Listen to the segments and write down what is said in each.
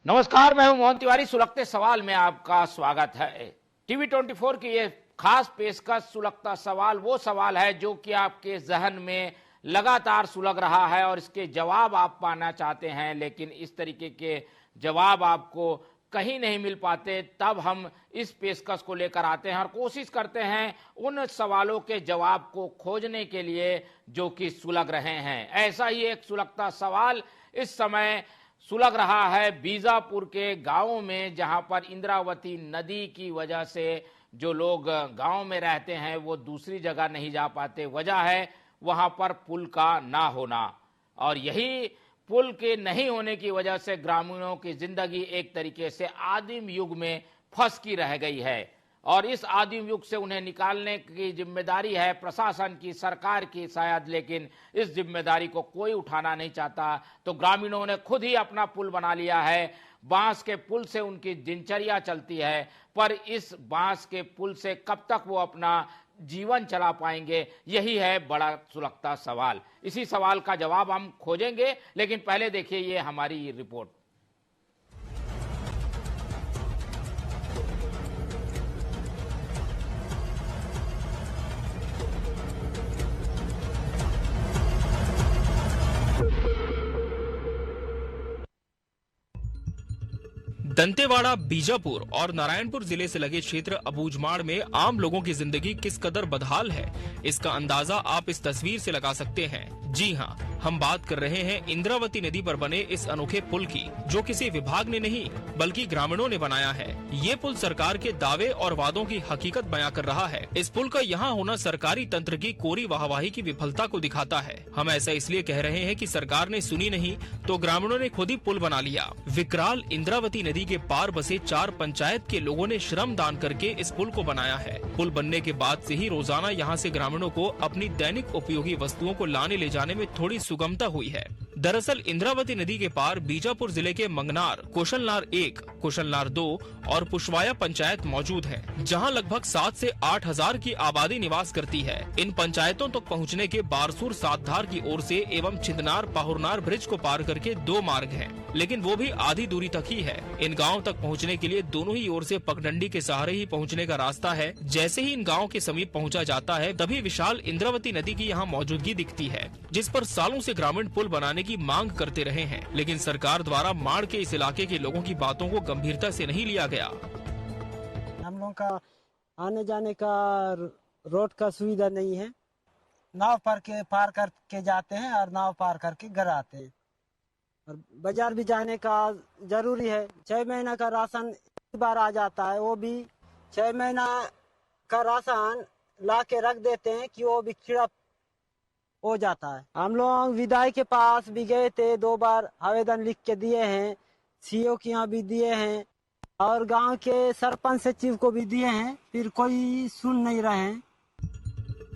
नमस्कार, मैं हूं मोहन तिवारी। सुलगते सवाल में आपका स्वागत है। टीवी 24 की ये खास पेशकश सुलगता सवाल वो सवाल है जो कि आपके जहन में लगातार सुलग रहा है और इसके जवाब आप पाना चाहते हैं, लेकिन इस तरीके के जवाब आपको कहीं नहीं मिल पाते। तब हम इस पेशकश को लेकर आते हैं और कोशिश करते हैं उन सवालों के जवाब को खोजने के लिए जो कि सुलग रहे हैं। ऐसा ही एक सुलगता सवाल इस समय सुलग रहा है बीजापुर के गांवों में, जहां पर इंद्रावती नदी की वजह से जो लोग गांव में रहते हैं वो दूसरी जगह नहीं जा पाते। वजह है वहां पर पुल का ना होना, और यही पुल के नहीं होने की वजह से ग्रामीणों की जिंदगी एक तरीके से आदिम युग में फंस की रह गई है और इस आदिम युग से उन्हें निकालने की जिम्मेदारी है प्रशासन की, सरकार की शायद, लेकिन इस जिम्मेदारी को कोई उठाना नहीं चाहता। तो ग्रामीणों ने खुद ही अपना पुल बना लिया है। बांस के पुल से उनकी दिनचर्या चलती है, पर इस बांस के पुल से कब तक वो अपना जीवन चला पाएंगे, यही है बड़ा सुलगता सवाल। इसी सवाल का जवाब हम खोजेंगे, लेकिन पहले देखिए ये हमारी रिपोर्ट। दंतेवाड़ा, बीजापुर और नारायणपुर जिले से लगे क्षेत्र अबूझमाड़ में आम लोगों की जिंदगी किस कदर बदहाल है, इसका अंदाजा आप इस तस्वीर से लगा सकते हैं। जी हाँ, हम बात कर रहे हैं इंद्रावती नदी पर बने इस अनोखे पुल की, जो किसी विभाग ने नहीं बल्कि ग्रामीणों ने बनाया है। ये पुल सरकार के दावे और वादों की हकीकत बयां कर रहा है। इस पुल का यहाँ होना सरकारी तंत्र की कोरी वाहवाही की विफलता को दिखाता है। हम ऐसा इसलिए कह रहे हैं कि सरकार ने सुनी नहीं तो ग्रामीणों ने खुद ही पुल बना लिया। विकराल इंद्रावती नदी के पार बसे 4 पंचायत के लोगों ने श्रम दान करके इस पुल को बनाया है। पुल बनने के बाद से ही रोजाना यहाँ से ग्रामीणों को अपनी दैनिक उपयोगी वस्तुओं को लाने ले जाने में थोड़ी सुगमता हुई है। दरअसल इंद्रावती नदी के पार बीजापुर जिले के मंगनार, कुशलनार 1, कुशलनार 2 और पुशवाया पंचायत मौजूद है, जहां लगभग 7 से 8 हजार की आबादी निवास करती है। इन पंचायतों तक पहुंचने के बारसूर सातधार की ओर से एवं छिंदनार पाहुरनार ब्रिज को पार करके 2 मार्ग हैं, लेकिन वो भी आधी दूरी तक ही है। इन गाँव तक पहुँचने के लिए दोनों ही ओर से पगडंडी के सहारे ही पहुँचने का रास्ता है। जैसे ही इन गाँव के समीप पहुँचा जाता है, तभी विशाल इंद्रावती नदी की यहाँ मौजूदगी दिखती है, जिस पर सालों से ग्रामीण पुल बनाने की मांग करते रहे हैं, लेकिन सरकार द्वारा माड़ के इस इलाके के लोगों की बातों को गंभीरता से नहीं लिया गया। हम लोगों का आने जाने का रोड का सुविधा नहीं है। नाव पार करके जाते हैं और नाव पार करके घर आते हैं, और बाजार भी जाने का जरूरी है। 6 महीना का राशन एक बार आ जाता है, वो भी 6 महीना का राशन ला के रख देते हैं कि वो भी कीड़ा हो जाता है। हम लोग विधायक के पास भी गए थे, 2 बार आवेदन लिख के दिए हैं, सीओ के यहाँ भी दिए हैं और गांव के सरपंच सचिव को भी दिए हैं, फिर कोई सुन नहीं रहे हैं।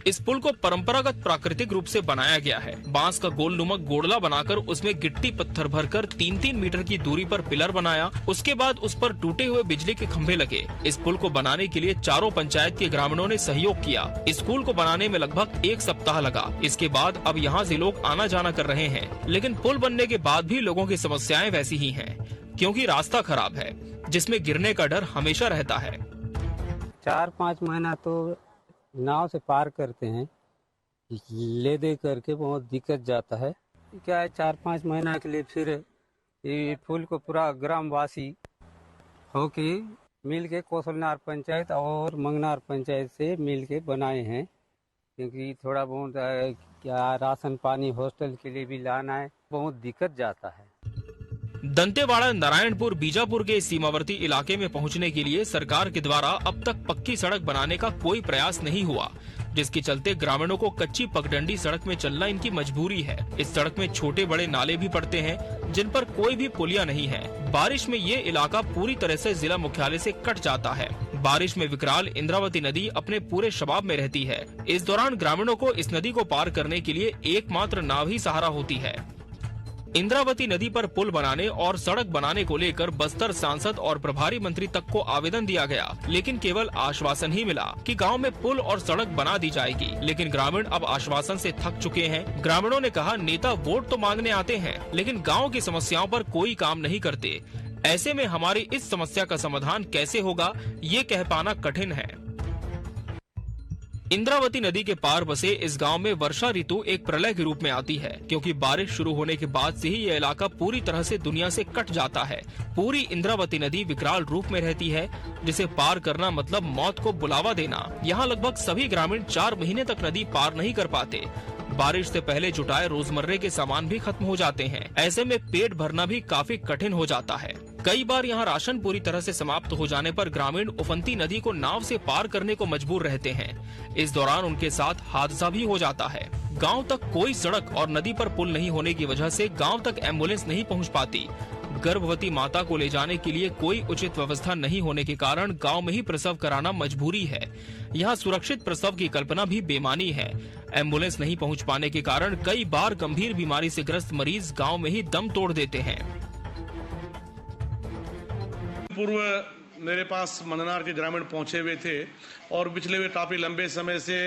इस पुल को परंपरागत प्राकृतिक रूप से बनाया गया है। बांस का गोल नुमक गोड़ला बनाकर उसमें गिट्टी पत्थर भरकर 3-3 मीटर की दूरी पर पिलर बनाया। उसके बाद उस पर टूटे हुए बिजली के खंभे लगे। इस पुल को बनाने के लिए चारों पंचायत के ग्रामीणों ने सहयोग किया। इस पुल को बनाने में लगभग 1 सप्ताह लगा। इसके बाद अब यहाँ से लोग आना जाना कर रहे हैं, लेकिन पुल बनने के बाद भी लोगों की समस्याएं वैसी ही हैं, क्योंकि रास्ता खराब है, जिसमें गिरने का डर हमेशा रहता है। 4-5 महीना तो नाव से पार करते हैं, ले दे करके बहुत दिक्कत जाता है। क्या है, 4-5 महीना के लिए फिर ये पुल को पूरा ग्रामवासी होके मिल के कौशलनार पंचायत और मंगनार पंचायत से मिल के बनाए हैं, क्योंकि थोड़ा बहुत क्या राशन पानी हॉस्टल के लिए भी लाना है, बहुत दिक्कत जाता है। दंतेवाड़ा, नारायणपुर, बीजापुर के सीमावर्ती इलाके में पहुंचने के लिए सरकार के द्वारा अब तक पक्की सड़क बनाने का कोई प्रयास नहीं हुआ, जिसके चलते ग्रामीणों को कच्ची पगडंडी सड़क में चलना इनकी मजबूरी है। इस सड़क में छोटे बड़े नाले भी पड़ते हैं, जिन पर कोई भी पुलिया नहीं है। बारिश में ये इलाका पूरी तरह से जिला मुख्यालय से कट जाता है। बारिश में विकराल इंद्रावती नदी अपने पूरे शबाब में रहती है। इस दौरान ग्रामीणों को इस नदी को पार करने के लिए एकमात्र नाव ही सहारा होती है। इंद्रावती नदी पर पुल बनाने और सड़क बनाने को लेकर बस्तर सांसद और प्रभारी मंत्री तक को आवेदन दिया गया, लेकिन केवल आश्वासन ही मिला कि गांव में पुल और सड़क बना दी जाएगी। लेकिन ग्रामीण अब आश्वासन से थक चुके हैं। ग्रामीणों ने कहा, नेता वोट तो मांगने आते हैं, लेकिन गांव की समस्याओं पर कोई काम नहीं करते। ऐसे में हमारी इस समस्या का समाधान कैसे होगा, ये कह पाना कठिन है। इंद्रावती नदी के पार बसे इस गांव में वर्षा ऋतु एक प्रलय के रूप में आती है, क्योंकि बारिश शुरू होने के बाद से ही यह इलाका पूरी तरह से दुनिया से कट जाता है। पूरी इंद्रावती नदी विकराल रूप में रहती है, जिसे पार करना मतलब मौत को बुलावा देना। यहाँ लगभग सभी ग्रामीण 4 महीने तक नदी पार नहीं कर पाते। बारिश से पहले जुटाए रोजमर्रे के सामान भी खत्म हो जाते हैं। ऐसे में पेट भरना भी काफी कठिन हो जाता है। कई बार यहाँ राशन पूरी तरह से समाप्त हो जाने पर ग्रामीण उफनती नदी को नाव से पार करने को मजबूर रहते हैं। इस दौरान उनके साथ हादसा भी हो जाता है। गांव तक कोई सड़क और नदी पर पुल नहीं होने की वजह से गांव तक एम्बुलेंस नहीं पहुंच पाती। गर्भवती माता को ले जाने के लिए कोई उचित व्यवस्था नहीं होने के कारण गांव में ही प्रसव कराना मजबूरी है। यहाँ सुरक्षित प्रसव की कल्पना भी बेमानी है। एम्बुलेंस नहीं पहुंच पाने के कारण कई बार गंभीर बीमारी से ग्रस्त मरीज गांव में ही दम तोड़ देते हैं। पूर्व मेरे पास मंजनार के ग्रामीण पहुंचे हुए थे और पिछले हुए काफ़ी लंबे समय से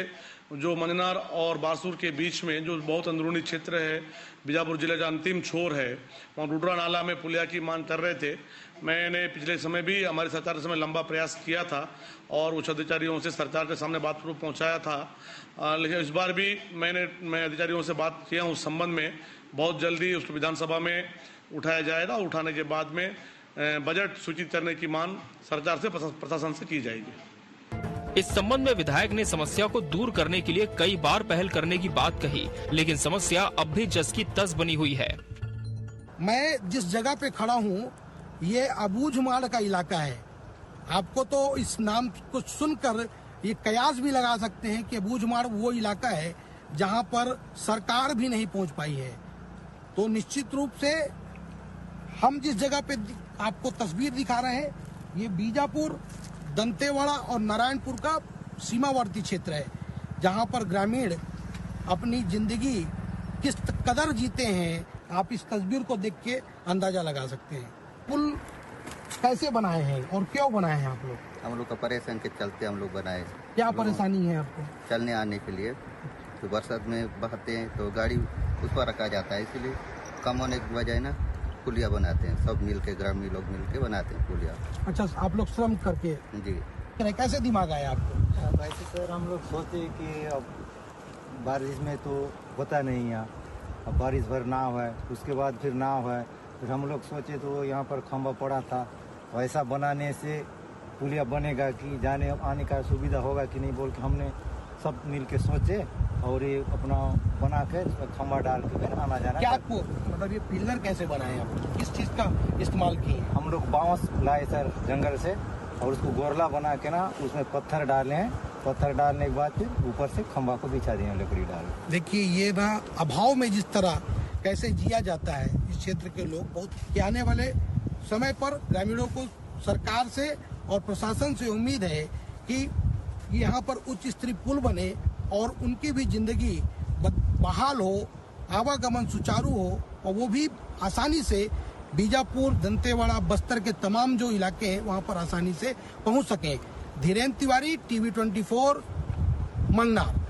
जो मंजनार और बारसूर के बीच में जो बहुत अंदरूनी क्षेत्र है, बीजापुर जिले का अंतिम छोर है, वहाँ रुद्रा नाला में पुलिया की मांग कर रहे थे। मैंने पिछले समय भी हमारी सरकार के समय लंबा प्रयास किया था और उच्च अधिकारियों से सरकार के सामने बात पूर्व पहुँचाया था, लेकिन इस बार भी मैं अधिकारियों से बात किया हूँ उस संबंध में। बहुत जल्दी उसको विधानसभा में उठाया जाएगा। उठाने के बाद में बजट सूचित करने की मांग सरकार से प्रशासन से की जाएगी। इस संबंध में विधायक ने समस्या को दूर करने के लिए कई बार पहल करने की बात कही, लेकिन समस्या अब भी जस की तस बनी हुई है। मैं जिस जगह पे खड़ा हूँ ये अबूझमाड़ का इलाका है। आपको तो इस नाम को सुनकर ये कयास भी लगा सकते हैं कि अबूझमाड़ वो इलाका है जहाँ पर सरकार भी नहीं पहुँच पाई है। तो निश्चित रूप से हम जिस जगह पे आपको तस्वीर दिखा रहे हैं ये बीजापुर, दंतेवाड़ा और नारायणपुर का सीमावर्ती क्षेत्र है, जहां पर ग्रामीण अपनी जिंदगी किस कदर जीते हैं आप इस तस्वीर को देख के अंदाजा लगा सकते हैं। पुल कैसे बनाए हैं और क्यों बनाए हैं आप लोग? हम लोग का परेशान के चलते हम लोग बनाए। क्या परेशानी है आपको? चलने आने के लिए तो बरसात में बहते हैं तो गाड़ी उस पर रखा जाता है, इसलिए कम होने की वजह ना पुलिया बनाते हैं, सब मिलके ग्रामीण लोग मिलके बनाते हैं पुलिया। अच्छा, आप लोग श्रम करके? जी। कैसे दिमाग आया आपको? वैसे सर हम लोग सोचते कि अब बारिश में तो होता नहीं है, अब बारिश भर नाव है, उसके बाद फिर नाव है, फिर हम लोग सोचे तो यहाँ पर खंभा पड़ा था, वैसा बनाने से पुलिया बनेगा कि जाने आने का सुविधा होगा कि नहीं बोल के हमने सब मिल के सोचे और ये अपना बना के खंभा डाल के फिर आना जाना। क्या आपको मतलब ये पिलर कैसे बनाए आप? किस चीज का इस्तेमाल किए? हम लोग बांस लाए सर जंगल से और उसको गोरला बना के ना उसमें पत्थर डाले हैं, पत्थर डालने के बाद फिर ऊपर से खंभा को बिछा दिए लकड़ी डाल। देखिए ये ना अभाव में जिस तरह कैसे जिया जाता है इस क्षेत्र के लोग, बहुत आने वाले समय पर ग्रामीणों को सरकार से और प्रशासन से उम्मीद है कि यहाँ पर उच्च स्तरीय पुल बने और उनकी भी जिंदगी बहाल हो, आवागमन सुचारू हो और वो भी आसानी से बीजापुर, दंतेवाड़ा, बस्तर के तमाम जो इलाके हैं वहाँ पर आसानी से पहुँच सकें। धीरेन्द्र तिवारी, टीवी 24, मंगनार।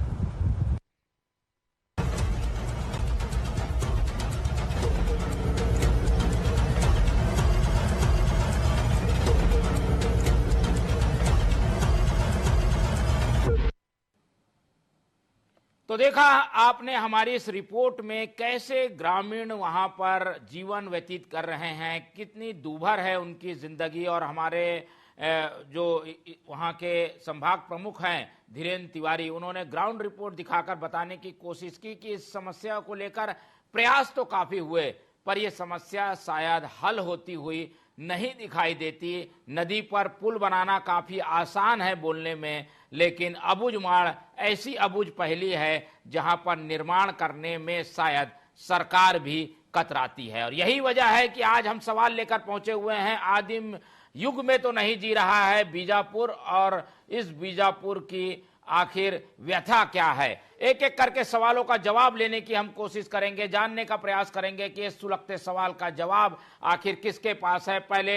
तो देखा आपने हमारी इस रिपोर्ट में कैसे ग्रामीण वहां पर जीवन व्यतीत कर रहे हैं, कितनी दूभर है उनकी जिंदगी। और हमारे जो वहां के संभाग प्रमुख हैं धीरेन्द्र तिवारी, उन्होंने ग्राउंड रिपोर्ट दिखाकर बताने की कोशिश की कि इस समस्या को लेकर प्रयास तो काफी हुए पर यह समस्या शायद हल होती हुई नहीं दिखाई देती। नदी पर पुल बनाना काफी आसान है बोलने में, लेकिन अबूझमाड़ ऐसी अबूझ पहेली है जहां पर निर्माण करने में शायद सरकार भी कतराती है। और यही वजह है कि आज हम सवाल लेकर पहुंचे हुए हैं। आदिम युग में तो नहीं जी रहा है बीजापुर, और इस बीजापुर की आखिर व्यथा क्या है। एक एक करके सवालों का जवाब लेने की हम कोशिश करेंगे, जानने का प्रयास करेंगे कि इस सुलगते सवाल का जवाब आखिर किसके पास है। पहले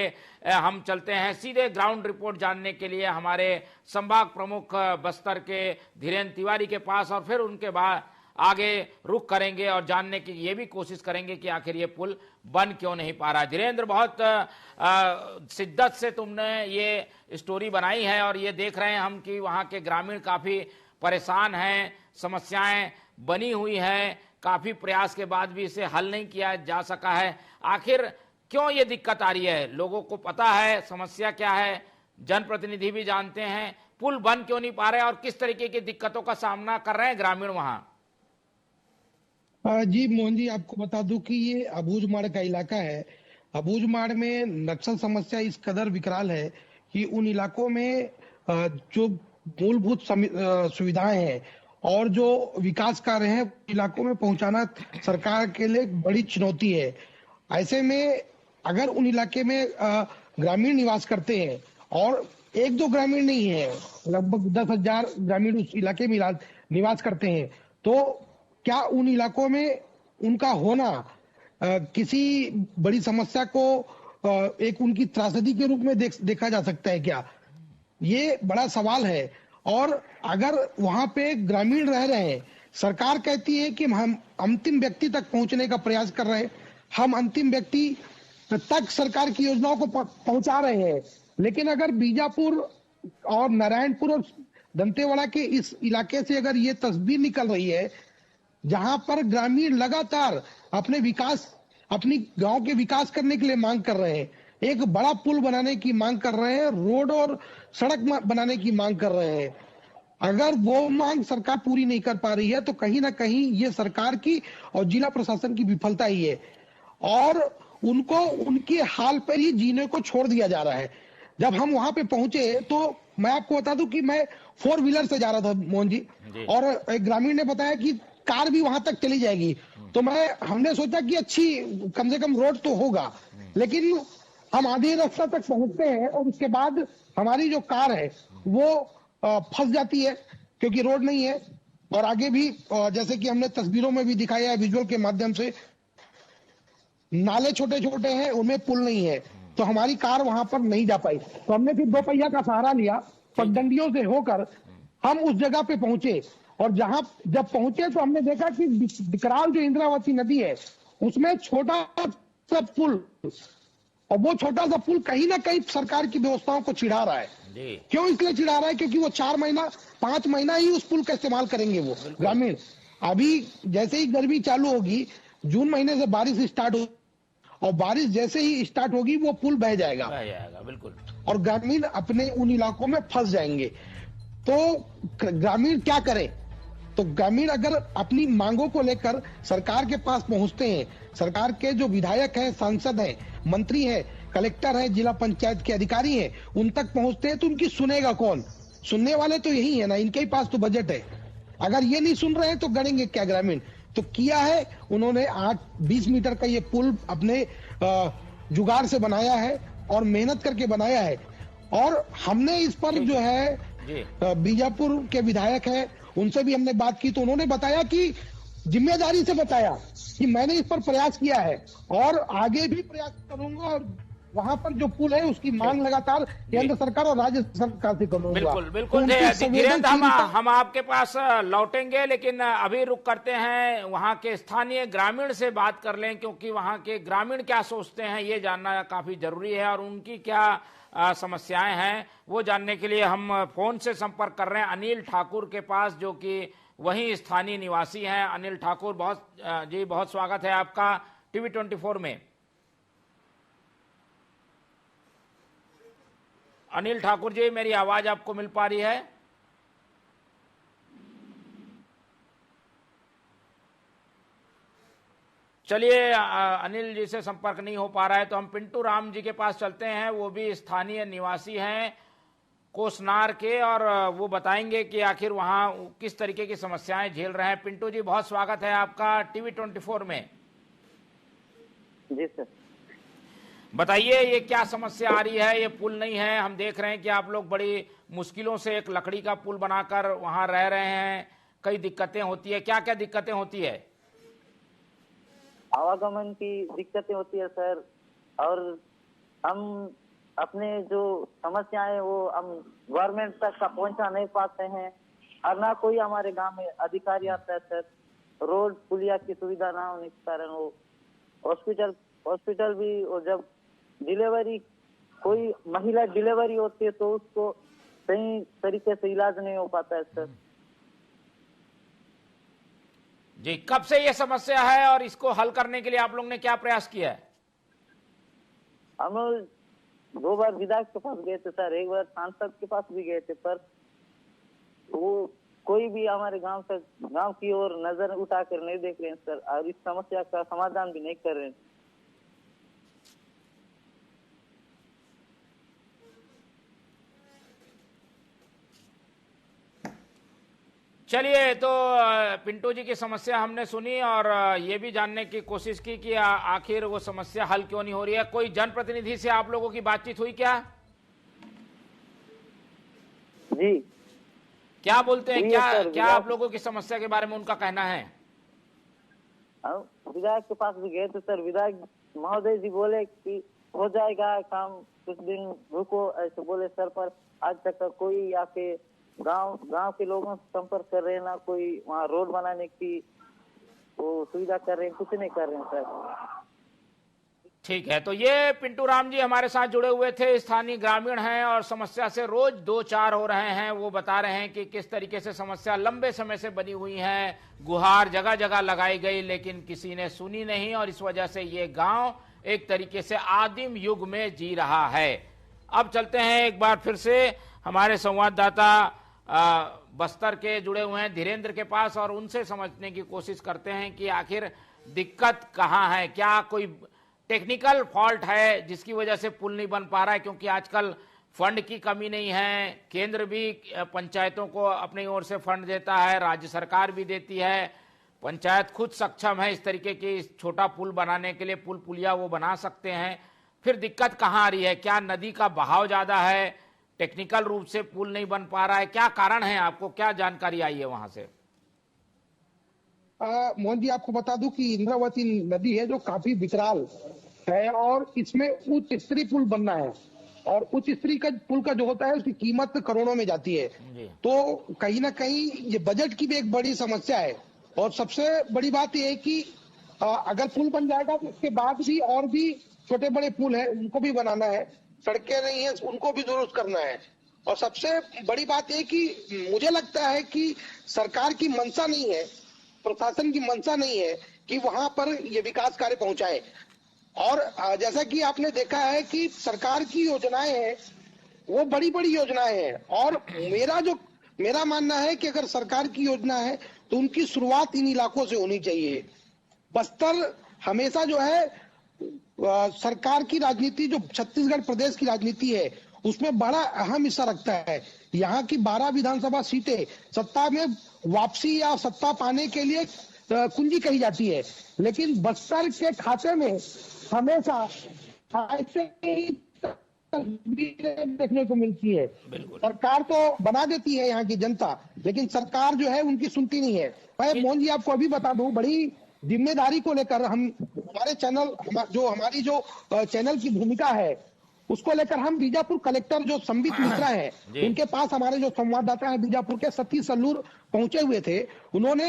हम चलते हैं सीधे ग्राउंड रिपोर्ट जानने के लिए हमारे संभाग प्रमुख बस्तर के धीरेन्द्र तिवारी के पास, और फिर उनके बाद आगे रुख करेंगे और जानने की ये भी कोशिश करेंगे कि आखिर ये पुल बन क्यों नहीं पा रहा है। धीरेन्द्र, बहुत शिद्दत से तुमने ये स्टोरी बनाई है और ये देख रहे हैं हम कि वहाँ के ग्रामीण काफी परेशान हैं, समस्याएं बनी हुई हैं, काफी प्रयास के बाद भी इसे हल नहीं किया जा सका है। आखिर क्यों ये दिक्कत आ रही है? लोगों को पता है समस्या क्या है, जनप्रतिनिधि भी जानते हैं, पुल बन क्यों नहीं पा रहे और किस तरीके की दिक्कतों का सामना कर रहे हैं ग्रामीण वहां? जी मोहन जी, आपको बता दूं कि ये अबूझमाड़ का इलाका है। अबूझमाड़ में नक्सल समस्या इस कदर विकराल है कि उन इलाकों में जो मूलभूत सुविधाएं हैं और जो विकास कार्य हैं इलाकों में पहुंचाना सरकार के लिए एक बड़ी चुनौती है। ऐसे में अगर उन इलाके में ग्रामीण निवास करते हैं और एक दो ग्रामीण नहीं है, लगभग 10,000 ग्रामीण उस इलाके में निवास करते हैं, तो क्या उन इलाकों में उनका होना किसी बड़ी समस्या को एक उनकी त्रासदी के रूप में देखा जा सकता है क्या? ये बड़ा सवाल है। और अगर वहां पे ग्रामीण रह रहे हैं, सरकार कहती है कि हम अंतिम व्यक्ति तक पहुंचने का प्रयास कर रहे हैं, हम अंतिम व्यक्ति तक सरकार की योजनाओं को पहुंचा रहे हैं, लेकिन अगर बीजापुर और नारायणपुर और दंतेवाड़ा के इस इलाके से अगर ये तस्वीर निकल रही है जहां पर ग्रामीण लगातार अपनी गांव के विकास करने के लिए मांग कर रहे हैं, एक बड़ा पुल बनाने की मांग कर रहे हैं, रोड और सड़क बनाने की मांग कर रहे हैं, अगर वो मांग सरकार पूरी नहीं कर पा रही है तो कहीं ना कहीं ये सरकार की और जिला प्रशासन की विफलता ही है और उनको उनके हाल पर ही जीने को छोड़ दिया जा रहा है। जब हम वहां पे पहुंचे तो मैं आपको बता दूं कि मैं 4 व्हीलर से जा रहा था मोहन जी, और एक ग्रामीण ने बताया कि कार भी वहां तक चली जाएगी, तो हमने सोचा कि अच्छी कम से कम रोड तो होगा, लेकिन हम आधे रास्ता तक पहुंचते हैं और उसके बाद हमारी जो कार है वो फंस जाती है क्योंकि रोड नहीं है। और आगे भी जैसे कि हमने तस्वीरों में भी दिखाया है, विजुअल के माध्यम से, नाले छोटे छोटे हैं, उनमें पुल नहीं है, तो हमारी कार वहां पर नहीं जा पाई। तो हमने फिर 2 पहिया का सहारा लिया, पगडंडियों से होकर हम उस जगह पे पहुंचे और जब पहुंचे तो हमने देखा कि विकराल जो इंद्रावती नदी है उसमें छोटा सा पुल, और वो छोटा सा पुल कहीं ना कहीं सरकार की व्यवस्थाओं को चिढ़ा रहा है। क्यों इसलिए चिढ़ा रहा है? क्योंकि वो 5 महीना ही उस पुल का इस्तेमाल करेंगे वो ग्रामीण। अभी जैसे ही गर्मी चालू होगी, जून महीने से बारिश स्टार्ट हो और बारिश जैसे ही स्टार्ट होगी वो पुल बह जाएगा बिल्कुल, और ग्रामीण अपने उन इलाकों में फंस जाएंगे। तो ग्रामीण क्या करे? तो ग्रामीण अगर अपनी मांगों को लेकर सरकार के पास पहुंचते हैं, सरकार के जो विधायक हैं, सांसद हैं, मंत्री हैं, कलेक्टर हैं, जिला पंचायत के अधिकारी हैं, उन तक पहुंचते हैं तो उनकी सुनेगा कौन? सुनने वाले तो यही है ना, इनके ही पास तो बजट है। अगर ये नहीं सुन रहे हैं तो गढ़ेंगे क्या ग्रामीण? तो किया है उन्होंने 8-20 मीटर का ये पुल अपने जुगाड़ से बनाया है और मेहनत करके बनाया है। और हमने इस पर जो है बीजापुर के विधायक हैं, उनसे भी हमने बात की तो उन्होंने बताया कि जिम्मेदारी से बताया कि मैंने इस पर प्रयास किया है और आगे भी प्रयास करूंगा और वहां पर जो पुल है उसकी मांग लगातार केंद्र सरकार और राज्य सरकार से करूंगा। बिल्कुल धीरेन्द्र, हम आपके पास लौटेंगे, लेकिन अभी रुक करते हैं, वहां के स्थानीय ग्रामीण से बात कर लें, क्योंकि वहां के ग्रामीण क्या सोचते हैं ये जानना काफी जरूरी है और उनकी क्या समस्याएं हैं वो जानने के लिए हम फोन से संपर्क कर रहे हैं अनिल ठाकुर के पास, जो कि वहीं स्थानीय निवासी हैं। अनिल ठाकुर, बहुत स्वागत है आपका टीवी 24 में। अनिल ठाकुर जी, मेरी आवाज आपको मिल पा रही है? चलिए, अनिल जी से संपर्क नहीं हो पा रहा है तो हम पिंटू राम जी के पास चलते हैं। वो भी स्थानीय निवासी हैं कोसनार के और वो बताएंगे कि आखिर वहां किस तरीके की समस्याएं झेल रहे हैं। पिंटू जी, बहुत स्वागत है आपका टीवी 24 में। जी सर, बताइए ये क्या समस्या आ रही है? ये पुल नहीं है, हम देख रहे हैं कि आप लोग बड़ी मुश्किलों से एक लकड़ी का पुल बनाकर वहां रह रहे हैं, कई दिक्कतें होती है, क्या क्या दिक्कतें होती है? आवागमन की दिक्कतें होती है सर, और हम अपने जो समस्याएं वो हम गवर्नमेंट तक का पहुंचा नहीं पाते हैं और ना कोई हमारे गांव में अधिकारी आता है सर। रोड पुलिया की सुविधा ना होने के कारण वो हॉस्पिटल भी, और जब डिलीवरी कोई महिला डिलीवरी होती है तो उसको सही तरीके से इलाज नहीं हो पाता है सर। जी, कब से ये समस्या है और इसको हल करने के लिए आप लोग ने क्या प्रयास किया है? हम लोग 2 बार विधायक के पास गए थे सर, 1 बार सांसद के पास भी गए थे, पर वो कोई भी हमारे गांव की ओर नजर उठाकर नहीं देख रहे हैं सर, और इस समस्या का समाधान भी नहीं कर रहे हैं। चलिए, तो पिंटू जी की समस्या हमने सुनी और ये भी जानने की कोशिश की कि आखिर वो समस्या हल क्यों नहीं हो रही है। कोई जनप्रतिनिधि से आप लोगों की बातचीत हुई क्या? जी, क्या बोलते हैं? सर, क्या आप लोगों की समस्या के बारे में उनका कहना है? विधायक के पास भी गए थे सर, विधायक महोदय जी बोले कि हो जाएगा काम, कुछ दिन रुको, ऐसे बोले सर, पर आज तक का कोई आके गांव के लोगों से संपर्क कर रहे हैं, ना कोई वहाँ रोड बनाने की वो सुविधा कर रहे हैं, कुछ नहीं कर रहे हैं सर। ठीक है, तो ये पिंटू राम जी हमारे साथ जुड़े हुए थे, स्थानीय ग्रामीण हैं और समस्या से रोज 2-4 हो रहे हैं। वो बता रहे हैं कि किस तरीके से समस्या लंबे समय से बनी हुई है, गुहार जगह जगह लगाई गई लेकिन किसी ने सुनी नहीं, और इस वजह से ये गांव एक तरीके से आदिम युग में जी रहा है। अब चलते हैं एक बार फिर से हमारे संवाददाता बस्तर के जुड़े हुए हैं धीरेन्द्र के पास, और उनसे समझने की कोशिश करते हैं कि आखिर दिक्कत कहाँ है। क्या कोई टेक्निकल फॉल्ट है जिसकी वजह से पुल नहीं बन पा रहा है? क्योंकि आजकल फंड की कमी नहीं है, केंद्र भी पंचायतों को अपनी ओर से फंड देता है, राज्य सरकार भी देती है, पंचायत खुद सक्षम है इस तरीके की छोटा पुल बनाने के लिए, पुलिया वो बना सकते हैं। फिर दिक्कत कहाँ आ रही है? क्या नदी का बहाव ज्यादा है, टेक्निकल रूप से पुल नहीं बन पा रहा है? क्या कारण है? आपको क्या जानकारी आई है वहां से? मोहन जी, आपको बता दूं कि इंद्रावती नदी है जो काफी विकराल है और इसमें उच्च स्तरीय पुल बनना है, और उच्च स्तरीय का पुल का जो होता है उसकी कीमत करोड़ों में जाती है। तो कहीं ना कहीं ये बजट की भी एक बड़ी समस्या है, और सबसे बड़ी बात यह है कि अगर पुल बन जाएगा तो उसके बाद भी और भी छोटे बड़े पुल है उनको भी बनाना है, सड़कें नहीं है उनको भी दुरुस्त करना है। और सबसे बड़ी बात यह कि मुझे लगता है कि सरकार की मंशा नहीं है, प्रशासन की मंशा नहीं है कि वहां पर ये विकास कार्य पहुंचाए। और जैसा कि आपने देखा है कि सरकार की योजनाएं हैं वो बड़ी बड़ी योजनाएं हैं, और मेरा मानना है कि अगर सरकार की योजना है तो उनकी शुरुआत इन इलाकों से होनी चाहिए। बस्तर हमेशा जो है सरकार की राजनीति, जो छत्तीसगढ़ प्रदेश की राजनीति है उसमें बड़ा अहम हिस्सा रखता है। यहाँ की 12 विधानसभा सीटें सत्ता में वापसी या सत्ता पाने के लिए कुंजी कही जाती है, लेकिन बस्तर के खाते में हमेशा ऐसे ही तस्वीरें देखने को मिलती है। सरकार तो बना देती है यहाँ की जनता, लेकिन सरकार जो है उनकी सुनती नहीं है। मैं मोहन जी आपको अभी बता दूं, बड़ी जिम्मेदारी को लेकर हमारे हमारी जो चैनल की भूमिका है उसको लेकर हम बीजापुर कलेक्टर जो संबित मिश्रा है उनके पास हमारे जो संवाददाता है बीजापुर के सतीश सल्लूर पहुंचे हुए थे। उन्होंने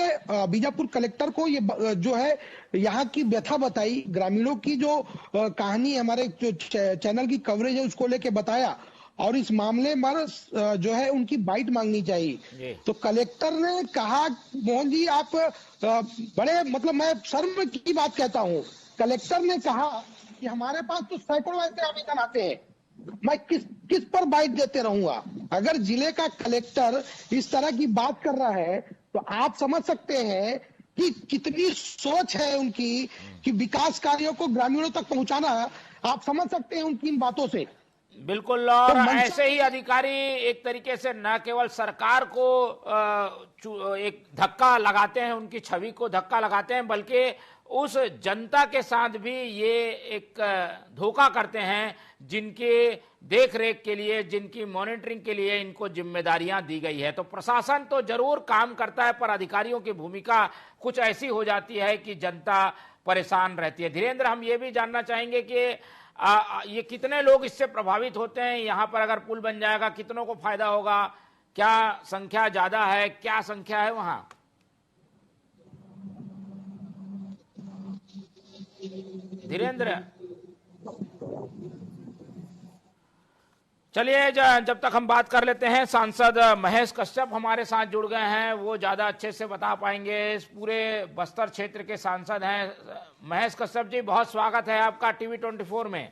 बीजापुर कलेक्टर को ये जो है यहाँ की व्यथा बताई, ग्रामीणों की जो कहानी हमारे जो चैनल की कवरेज है उसको लेके बताया, और इस मामले में जो है उनकी बाइट मांगनी चाहिए। तो कलेक्टर ने कहा, मोहन जी आप बड़े मतलब मैं शर्म की बात कहता हूँ, कलेक्टर ने कहा कि हमारे पास तो सैकड़ों ऐसे आवेदन आते हैं, मैं किस पर बाइट देते रहूंगा। अगर जिले का कलेक्टर इस तरह की बात कर रहा है तो आप समझ सकते हैं कि कितनी सोच है उनकी कि विकास कार्यों को ग्रामीणों तक पहुंचाना। आप समझ सकते हैं उनकी इन बातों से। बिल्कुल, और तो ऐसे ही अधिकारी एक तरीके से न केवल सरकार को एक धक्का लगाते हैं, उनकी छवि को धक्का लगाते हैं, बल्कि उस जनता के साथ भी ये एक धोखा करते हैं जिनके देख रेख के लिए, जिनकी मॉनिटरिंग के लिए इनको जिम्मेदारियां दी गई है। तो प्रशासन तो जरूर काम करता है, पर अधिकारियों की भूमिका कुछ ऐसी हो जाती है कि जनता परेशान रहती है। धीरेन्द्र, हम ये भी जानना चाहेंगे कि ये कितने लोग इससे प्रभावित होते हैं? यहाँ पर अगर पुल बन जाएगा कितनों को फायदा होगा? क्या संख्या ज्यादा है, क्या संख्या है वहाँ? धीरेन्द्र, चलिए जब तक हम बात कर लेते हैं, सांसद महेश कश्यप हमारे साथ जुड़ गए हैं, वो ज्यादा अच्छे से बता पाएंगे। इस पूरे बस्तर क्षेत्र के सांसद हैं महेश कश्यप जी, बहुत स्वागत है आपका टीवी 24 में।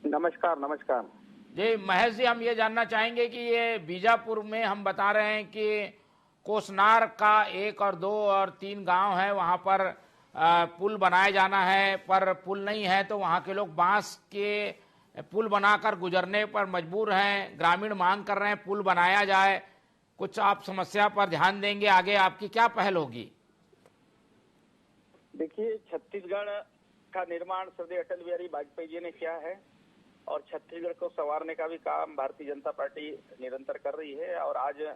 नमस्कार। नमस्कार जी महेश जी, हम ये जानना चाहेंगे कि ये बीजापुर में हम बता रहे हैं कि कोसनार का 1 और 2 और 3 गांव है, वहां पर पुल बनाया जाना है, पर पुल नहीं है तो वहां के लोग बांस के पुल बनाकर गुजरने पर मजबूर हैं। ग्रामीण मांग कर रहे हैं पुल बनाया जाए। कुछ आप समस्या पर ध्यान देंगे, आगे आपकी क्या पहल होगी? देखिए, छत्तीसगढ़ का निर्माण श्रद्धेय अटल बिहारी वाजपेयी जी ने किया है और छत्तीसगढ़ को संवारने का भी काम भारतीय जनता पार्टी निरंतर कर रही है। और आज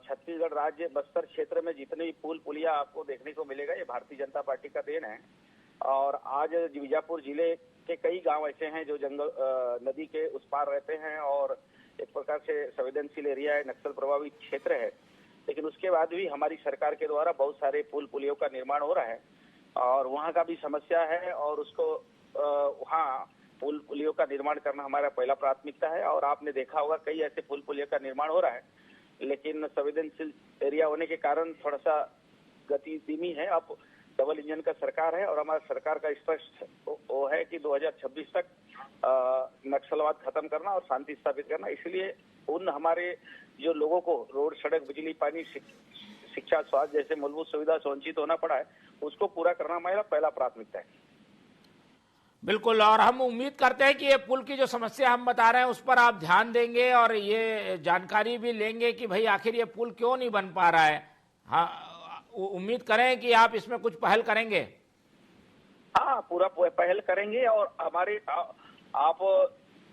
छत्तीसगढ़ राज्य बस्तर क्षेत्र में जितने भी पुल पुलिया आपको देखने को मिलेगा, ये भारतीय जनता पार्टी का देन है। और आज बीजापुर जिले के कई गांव ऐसे हैं जो जंगल नदी के उस पार रहते हैं और एक प्रकार से संवेदनशील एरिया है, नक्सल प्रभावित क्षेत्र है। लेकिन उसके बाद भी हमारी सरकार के द्वारा बहुत सारे पुल पुलियों का निर्माण हो रहा है और वहाँ का भी समस्या है और उसको वहाँ पुल पुलियों का निर्माण करना हमारा पहला प्राथमिकता है। और आपने देखा होगा कई ऐसे पुल पुलियों का निर्माण हो रहा है, लेकिन संवेदनशील एरिया होने के कारण थोड़ा सा गति धीमी है। अब डबल इंजन का सरकार है और हमारा सरकार का स्पष्ट वो है कि 2026 तक नक्सलवाद खत्म करना और शांति स्थापित करना। इसलिए उन हमारे जो लोगों को रोड, सड़क, बिजली, पानी, शिक्षा, स्वास्थ्य जैसे मूलभूत सुविधा से वंचित होना पड़ा है, उसको पूरा करना हमारा पहला प्राथमिकता है। बिल्कुल, और हम उम्मीद करते हैं कि ये पुल की जो समस्या हम बता रहे हैं उस पर आप ध्यान देंगे और ये जानकारी भी लेंगे कि भाई आखिर ये पुल क्यों नहीं बन पा रहा है। हाँ, उम्मीद करें कि आप इसमें कुछ पहल करेंगे। हाँ, पूरा पहल करेंगे। और हमारे आप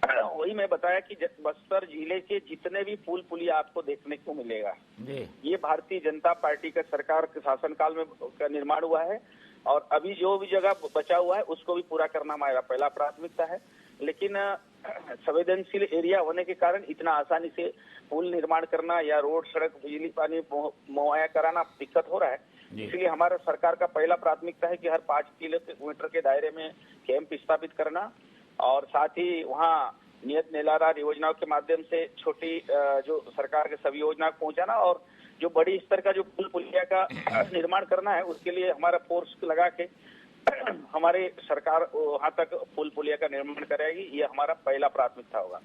वही मैं बताया कि बस्तर जिले के जितने भी पुल पुलिया आपको देखने को मिलेगा, ये भारतीय जनता पार्टी का सरकार के शासनकाल में का निर्माण हुआ है और अभी जो भी जगह बचा हुआ है उसको भी पूरा करना हमारा पहला प्राथमिकता है। लेकिन संवेदनशील एरिया होने के कारण इतना आसानी से पुल निर्माण करना या रोड, सड़क, बिजली, पानी मुहैया कराना दिक्कत हो रहा है। इसलिए हमारा सरकार का पहला प्राथमिकता है कि हर 5 किलोमीटर के दायरे में कैंप स्थापित करना और साथ ही वहाँ नियत निराला योजनाओं के माध्यम से छोटी जो सरकार के सभी योजना को पहुंचाना और जो बड़ी स्तर का जो पुल पुलिया का निर्माण करना है उसके लिए हमारा फोर्स लगा के हमारे सरकार वहां तक पुल पुलिया का निर्माण करेगी। ये हमारा पहला प्राथमिकता होगा।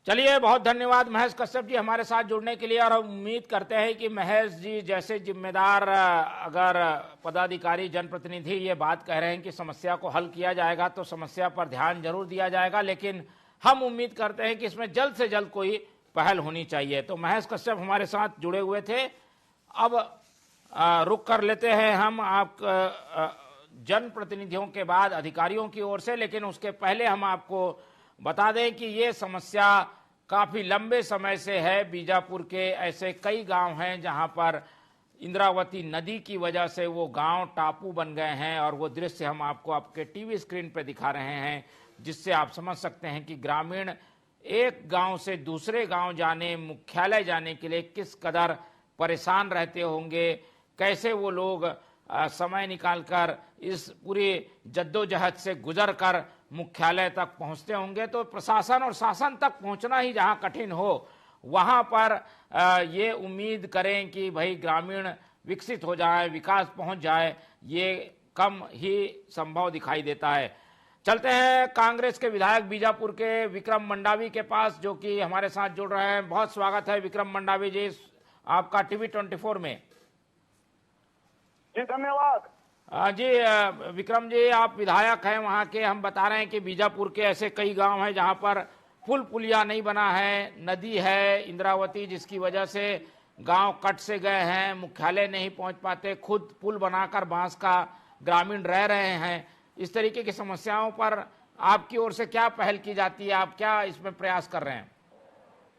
चलिए, बहुत धन्यवाद महेश कश्यप जी हमारे साथ जुड़ने के लिए। और हम उम्मीद करते हैं कि महेश जी जैसे जिम्मेदार अगर पदाधिकारी, जनप्रतिनिधि ये बात कह रहे हैं कि समस्या को हल किया जाएगा तो समस्या पर ध्यान जरूर दिया जाएगा, लेकिन हम उम्मीद करते हैं कि इसमें जल्द से जल्द कोई पहल होनी चाहिए। तो महेश कश्यप हमारे साथ जुड़े हुए थे। अब रुक कर लेते हैं हम आप जनप्रतिनिधियों के बाद अधिकारियों की ओर से, लेकिन उसके पहले हम आपको बता दें कि ये समस्या काफी लंबे समय से है। बीजापुर के ऐसे कई गांव हैं जहां पर इंद्रावती नदी की वजह से वो गांव टापू बन गए हैं और वो दृश्य हम आपको आपके टीवी स्क्रीन पर दिखा रहे हैं, जिससे आप समझ सकते हैं कि ग्रामीण एक गांव से दूसरे गांव जाने, मुख्यालय जाने के लिए किस कदर परेशान रहते होंगे, कैसे वो लोग समय निकालकर इस पूरी जद्दोजहद से गुजरकर मुख्यालय तक पहुंचते होंगे। तो प्रशासन और शासन तक पहुंचना ही जहां कठिन हो, वहां पर ये उम्मीद करें कि भाई ग्रामीण विकसित हो जाए, विकास पहुंच जाए, ये कम ही संभव दिखाई देता है। चलते हैं कांग्रेस के विधायक बीजापुर के विक्रम मंडावी के पास, जो कि हमारे साथ जुड़ रहे हैं। बहुत स्वागत है विक्रम मंडावी जी आपका टीवी 24 में। जी धन्यवाद। जी विक्रम जी, आप विधायक हैं वहां के। हम बता रहे हैं कि बीजापुर के ऐसे कई गांव हैं जहां पर पुल पुलिया नहीं बना है, नदी है इंद्रावती, जिसकी वजह से गांव कट से गए हैं, मुख्यालय नहीं पहुंच पाते, खुद पुल बनाकर बांस का ग्रामीण रह रहे हैं। इस तरीके की समस्याओं पर आपकी ओर से क्या पहल की जाती है, आप क्या इसमें प्रयास कर रहे हैं?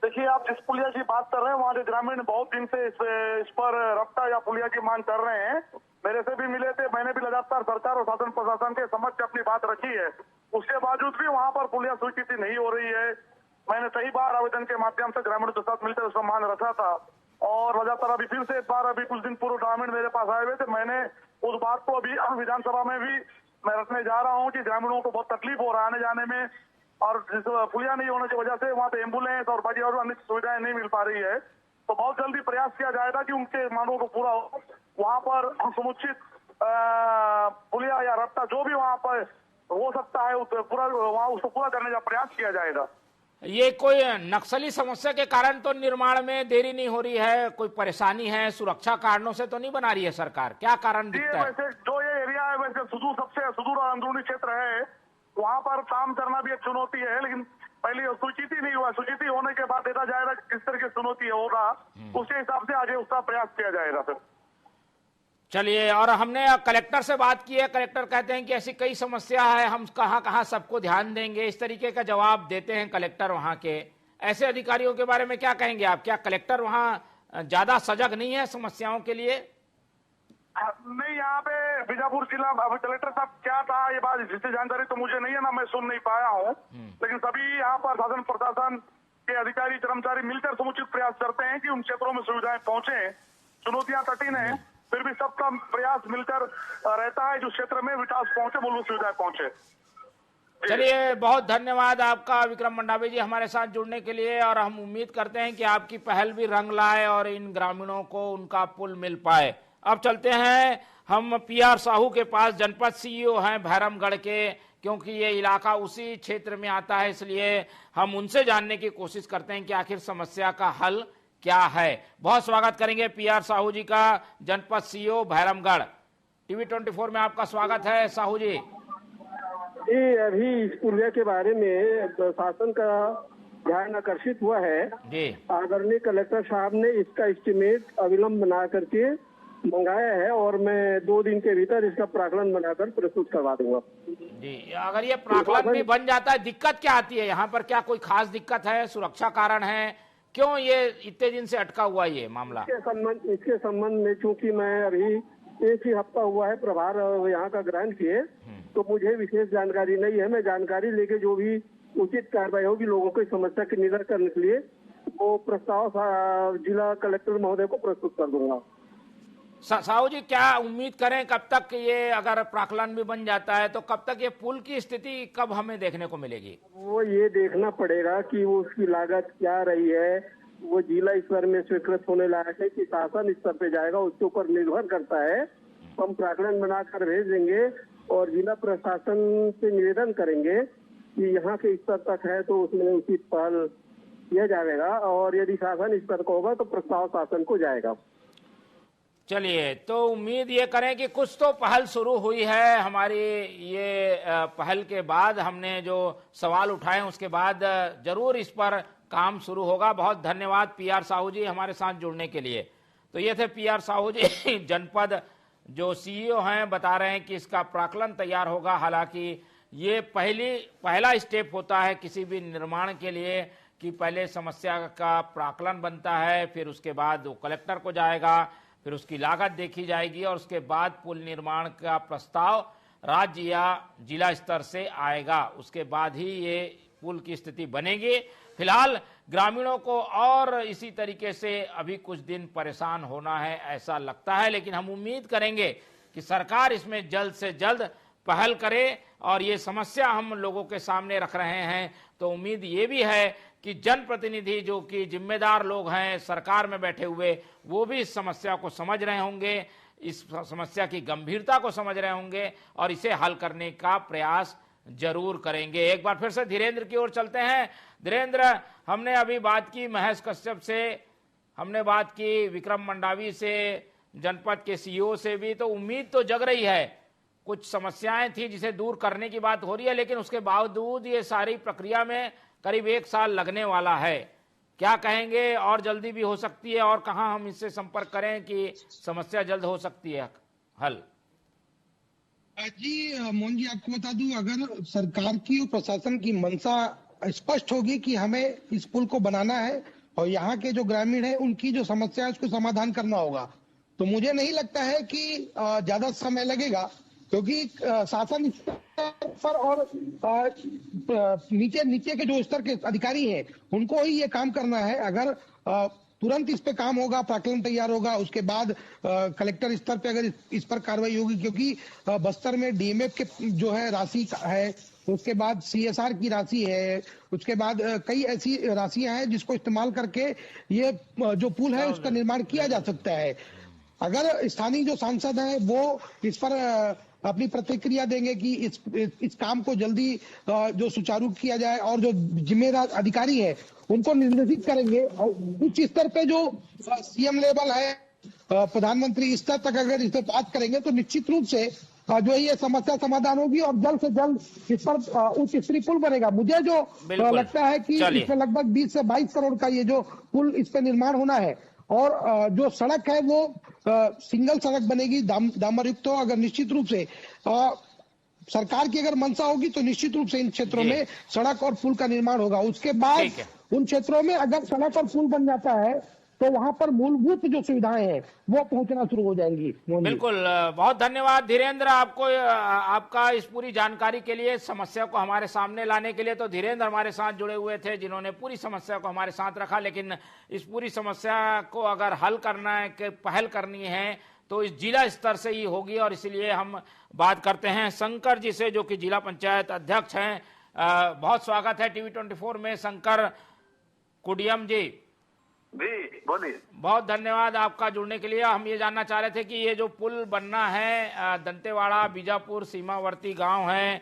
देखिए, आप जिस पुलिया की बात कर रहे हैं वहाँ के ग्रामीण बहुत दिन से इस पर रफ्ता या पुलिया की मांग कर रहे हैं। मेरे से भी मिले थे, मैंने भी लगातार सरकार और शासन प्रशासन के समक्ष अपनी बात रखी है। उसके बावजूद भी वहाँ पर पुलिया स्वीकृति नहीं हो रही है। मैंने कई बार आवेदन के माध्यम से ग्रामीणों के साथ मिलकर उसका मान रखा था और लगातार अभी फिर से एक बार अभी कुछ दिन पूर्व ग्रामीण मेरे पास आए हुए थे। मैंने उस बात को अभी विधानसभा में भी मैं रखने जा रहा हूँ कि ग्रामीणों को बहुत तकलीफ हो रहा है आने जाने में, और जिस पुलिया नहीं होने की वजह से वहाँ पे एम्बुलेंस और बाकी और अन्य सुविधाएं नहीं मिल पा रही है। तो बहुत जल्दी प्रयास किया जाएगा कि उनके मांगों को पूरा हो, वहाँ पर समुचित पुलिया या रफ्ता जो भी वहाँ पर हो सकता है पूरा वहाँ उसको पूरा करने का प्रयास किया जाएगा। ये कोई नक्सली समस्या के कारण तो निर्माण में देरी नहीं हो रही है, कोई परेशानी है, सुरक्षा कारणों से तो नहीं बना रही है सरकार? क्या कारण दिखता है? वैसे जो ये एरिया है वैसे सबसे सुदूर और अंदरूनी क्षेत्र है, वहाँ पर काम करना भी एक चुनौती है, लेकिन पहले स्वीकृति नहीं हुआ, स्वीकृति होने के बाद देखा जाएगा किस तरह की चुनौती होगा, उसके हिसाब से आगे उसका प्रयास किया जाएगा। फिर चलिए, और हमने कलेक्टर से बात की है, कलेक्टर कहते हैं कि ऐसी कई समस्या है, हम कहाँ सबको ध्यान देंगे, इस तरीके का जवाब देते हैं कलेक्टर वहाँ के। ऐसे अधिकारियों के बारे में क्या कहेंगे आप? क्या कलेक्टर वहाँ ज्यादा सजग नहीं है समस्याओं के लिए? नहीं, यहाँ पे बीजापुर जिला कलेक्टर साहब क्या था ये बात जिससे जानकारी तो मुझे नहीं है ना, मैं सुन नहीं पाया हूँ, लेकिन सभी यहाँ पर शासन प्रशासन के अधिकारी कर्मचारी मिलकर समुचित प्रयास करते हैं कि उन क्षेत्रों में सुविधाएं पहुंचे। चुनौतियां कठिन है, फिर भी सबका प्रयास मिलकर रहता है जो क्षेत्र में विकास पहुंचे, मूलभूत सुविधाएं पहुंचे। चलिए, बहुत धन्यवाद आपका विक्रम मंडावी जी हमारे साथ जुड़ने के लिए, और हम उम्मीद करते हैं कि आपकी पहल भी रंग लाए और इन ग्रामीणों को उनका पुल मिल पाए। अब चलते हैं हम पीआर साहू के पास, जनपद सीईओ हैं भैरमगढ़ के, क्योंकि ये इलाका उसी क्षेत्र में आता है, इसलिए हम उनसे जानने की कोशिश करते हैं कि आखिर समस्या का हल क्या है। बहुत स्वागत करेंगे पीआर साहू जी का, जनपद सीईओ भैरमगढ़। टीवी 24 में आपका स्वागत है साहू जी। जी, अभी इस पुलिया के बारे में शासन का ध्यान आकर्षित हुआ है जी। आदरणीय कलेक्टर साहब ने इसका एस्टीमेट अविलंब बना करके मंगाया है, और मैं 2 दिन के भीतर इसका प्राकलन बनाकर प्रस्तुत करवा दूंगा जी। अगर ये प्राकलन भी बन जाता है, दिक्कत क्या आती है यहाँ पर? क्या कोई खास दिक्कत है, सुरक्षा कारण है, क्यों ये इतने दिन से अटका हुआ ये मामला? इसके संबंध में चूंकि मैं अभी 1 ही हफ्ता हुआ है प्रभार यहाँ का ग्रहण किए, तो मुझे विशेष जानकारी नहीं है। मैं जानकारी लेके जो भी उचित कार्रवाई होगी लोगों की समस्या के निराकरण करने के लिए वो प्रस्ताव जिला कलेक्टर महोदय को प्रस्तुत कर दूंगा। साहू जी, क्या उम्मीद करें कब तक ये, अगर प्राकलन भी बन जाता है तो कब तक ये पुल की स्थिति कब हमें देखने को मिलेगी? वो ये देखना पड़ेगा कि वो उसकी लागत क्या रही है, वो जिला स्तर में स्वीकृत होने लायक है कि शासन स्तर पे जाएगा, उसके ऊपर निर्भर करता है। हम प्राकलन बनाकर भेज देंगे और जिला प्रशासन से निवेदन करेंगे कि यहाँ के स्तर तक है तो उसमें उचित पहल किया जाएगा, और यदि शासन स्तर का होगा तो प्रस्ताव शासन को जाएगा। चलिए, तो उम्मीद ये करें कि कुछ तो पहल शुरू हुई है। हमारी ये पहल के बाद हमने जो सवाल उठाए उसके बाद जरूर इस पर काम शुरू होगा। बहुत धन्यवाद पीआर साहू जी हमारे साथ जुड़ने के लिए। तो ये थे पीआर साहू जी जनपद जो सीईओ हैं, बता रहे हैं कि इसका प्राकलन तैयार होगा। हालांकि ये पहला स्टेप होता है किसी भी निर्माण के लिए कि पहले समस्या का प्राकलन बनता है, फिर उसके बाद वो कलेक्टर को जाएगा, फिर उसकी लागत देखी जाएगी और उसके बाद पुल निर्माण का प्रस्ताव राज्य या जिला स्तर से आएगा। उसके बाद ही ये पुल की स्थिति बनेगी। फिलहाल ग्रामीणों को और इसी तरीके से अभी कुछ दिन परेशान होना है ऐसा लगता है, लेकिन हम उम्मीद करेंगे कि सरकार इसमें जल्द से जल्द पहल करे और ये समस्या हम लोगों के सामने रख रहे हैं। तो उम्मीद ये भी है कि जनप्रतिनिधि जो कि जिम्मेदार लोग हैं सरकार में बैठे हुए, वो भी इस समस्या को समझ रहे होंगे, इस समस्या की गंभीरता को समझ रहे होंगे और इसे हल करने का प्रयास जरूर करेंगे। एक बार फिर से धीरेन्द्र की ओर चलते हैं। धीरेन्द्र, हमने अभी बात की महेश कश्यप से, हमने बात की विक्रम मंडावी से, जनपद के सीईओ से भी, तो उम्मीद तो जग रही है। कुछ समस्याएं थी जिसे दूर करने की बात हो रही है, लेकिन उसके बावजूद ये सारी प्रक्रिया में करीब 1 साल लगने वाला है। क्या कहेंगे, और जल्दी भी हो सकती है, और कहां हम इससे संपर्क करें कि समस्या जल्द हो सकती है हल? जी मोहन जी, आपको बता दूं, अगर सरकार की और प्रशासन की मंशा स्पष्ट होगी कि हमें इस पुल को बनाना है और यहाँ के जो ग्रामीण है उनकी जो समस्या है उसको समाधान करना होगा, तो मुझे नहीं लगता है कि ज्यादा समय लगेगा, क्योंकि शासन स्तर और नीचे के जो स्तर के अधिकारी हैं उनको ही ये काम करना है। अगर तुरंत इस पे काम होगा, प्राक्कलन तैयार होगा, उसके बाद कलेक्टर स्तर पे अगर इस पर कार्रवाई होगी, क्योंकि बस्तर में डीएमएफ के जो है राशि है, उसके बाद सीएसआर की राशि है, उसके बाद कई ऐसी राशियां हैं जिसको इस्तेमाल करके ये जो पुल है उसका निर्माण किया जा सकता है। अगर स्थानीय जो सांसद हैं वो इस पर अपनी प्रतिक्रिया देंगे कि इस काम को जल्दी जो सुचारू किया जाए और जो जिम्मेदार अधिकारी है उनको निर्देशित करेंगे, और उच्च स्तर पे जो सीएम लेवल है, प्रधानमंत्री स्तर तक अगर इस पर बात करेंगे तो निश्चित रूप से जो है ये समस्या समाधान होगी और जल्द से जल्द इस पर उच्च स्तरीय पुल बनेगा। मुझे जो लगता है कि इसमें लगभग 20 से 22 करोड़ का ये जो पुल इस पर निर्माण होना है, और जो सड़क है वो सिंगल सड़क बनेगी, डामर युक्त हो। अगर निश्चित रूप से सरकार की अगर मंशा होगी तो निश्चित रूप से इन क्षेत्रों में सड़क और पुल का निर्माण होगा। उसके बाद उन क्षेत्रों में अगर सड़क और पुल बन जाता है तो वहां पर मूलभूत जो सुविधाएं हैं वो पहुंचना शुरू हो जाएंगी। बिल्कुल, बहुत धन्यवाद धीरेन्द्र आपको, आपका इस पूरी जानकारी के लिए, समस्या को हमारे सामने लाने के लिए। तो धीरेन्द्र हमारे साथ जुड़े हुए थे जिन्होंने पूरी समस्या को हमारे साथ रखा, लेकिन इस पूरी समस्या को अगर हल करना है, पहल करनी है तो इस जिला स्तर से ही होगी। और इसलिए हम बात करते हैं शंकर जी से, जो कि जिला पंचायत अध्यक्ष हैं। बहुत स्वागत है टीवी 24 में शंकर कुडियम जी। बोलिए। बहुत धन्यवाद आपका जुड़ने के लिए। हम ये जानना चाह रहे थे कि ये जो पुल बनना है, दंतेवाड़ा बीजापुर सीमावर्ती गांव है,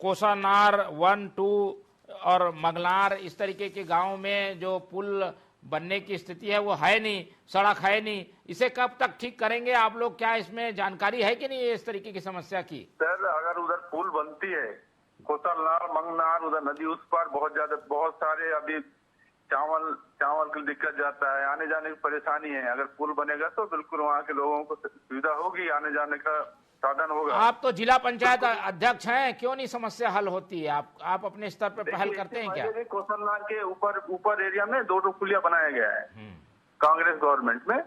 कोसानार 1, 2 और मगलार, इस तरीके के गांव में जो पुल बनने की स्थिति है वो है नहीं, सड़क है नहीं, इसे कब तक ठीक करेंगे आप लोग? क्या इसमें जानकारी है कि नहीं इस तरीके की समस्या की? सर, अगर उधर पुल बनती है, कोसानार मंगनार, उधर नदी उस पर बहुत सारे अभी चावल की दिक्कत जाता है, आने जाने की परेशानी है। अगर पुल बनेगा तो बिल्कुल वहाँ के लोगों को सुविधा होगी, आने जाने का साधन होगा। आप तो जिला पंचायत अध्यक्ष हैं, क्यों नहीं समस्या हल होती है? आप अपने स्तर पर पहल करते हैं क्या? कोसलनार के ऊपर एरिया में 2 पुलिया बनाया गया है कांग्रेस गवर्नमेंट में।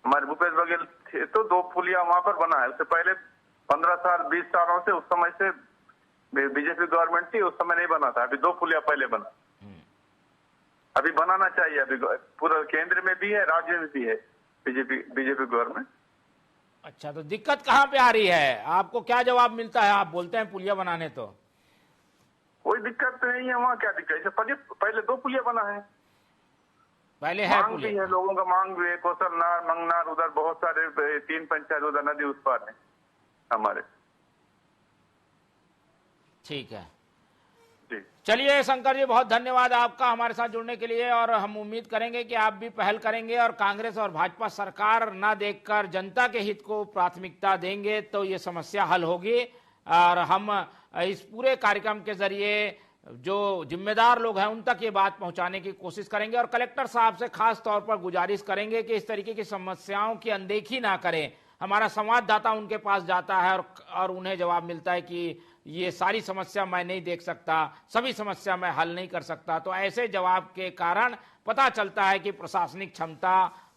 हमारे भूपेश बघेल थे तो 2 पुलिया वहाँ पर बना है। उससे पहले 15 साल 20 सालों से, उस समय से बीजेपी गवर्नमेंट थी, उस समय नहीं बना था। अभी 2 पुलिया पहले बना, अभी बनाना चाहिए। अभी पूरा केंद्र में भी है, राज्य में भी है बीजेपी गवर्नमेंट। अच्छा, तो दिक्कत कहाँ पे आ रही है? आपको क्या जवाब मिलता है? आप बोलते हैं पुलिया बनाने, तो कोई दिक्कत तो नहीं है। वहाँ क्या दिक्कत है? पहले 2 पुलिया बना है, पहले है मांग भी है, लोगों का मांग भी है। कोसलनार मंगनार, उधर बहुत सारे 3 पंचायत उधर नदी उस पार है हमारे। ठीक है, चलिए शंकर जी, बहुत धन्यवाद आपका हमारे साथ जुड़ने के लिए। और हम उम्मीद करेंगे कि आप भी पहल करेंगे और कांग्रेस और भाजपा सरकार ना देखकर जनता के हित को प्राथमिकता देंगे तो ये समस्या हल होगी। और हम इस पूरे कार्यक्रम के जरिए जो जिम्मेदार लोग हैं उन तक ये बात पहुंचाने की कोशिश करेंगे और कलेक्टर साहब से खास तौर पर गुजारिश करेंगे कि इस तरीके की समस्याओं की अनदेखी ना करें। हमारा संवाददाता उनके पास जाता है और उन्हें जवाब मिलता है कि ये सारी समस्या मैं नहीं देख सकता, सभी समस्या मैं हल नहीं कर सकता। तो ऐसे जवाब के कारण पता चलता है कि प्रशासनिक क्षमता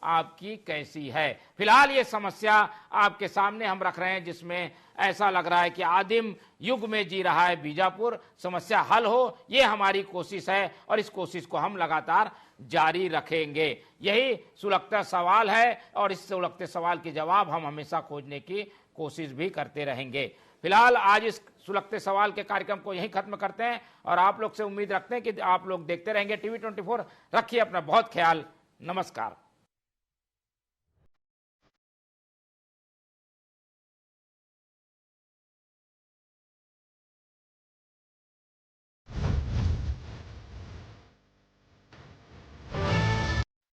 आपकी कैसी है। फिलहाल ये समस्या आपके सामने हम रख रहे हैं, जिसमें ऐसा लग रहा है कि आदिम युग में जी रहा है बीजापुर। समस्या हल हो, ये हमारी कोशिश है और इस कोशिश को हम लगातार जारी रखेंगे। यही सुलगता सवाल है और इस सुलगते सवाल के जवाब हम हमेशा खोजने की कोशिश भी करते रहेंगे। फिलहाल आज इस सुलगते सवाल के कार्यक्रम को यहीं खत्म करते हैं और आप लोग से उम्मीद रखते हैं कि आप लोग देखते रहेंगे टीवी 24। रखिए अपना बहुत ख्याल। नमस्कार।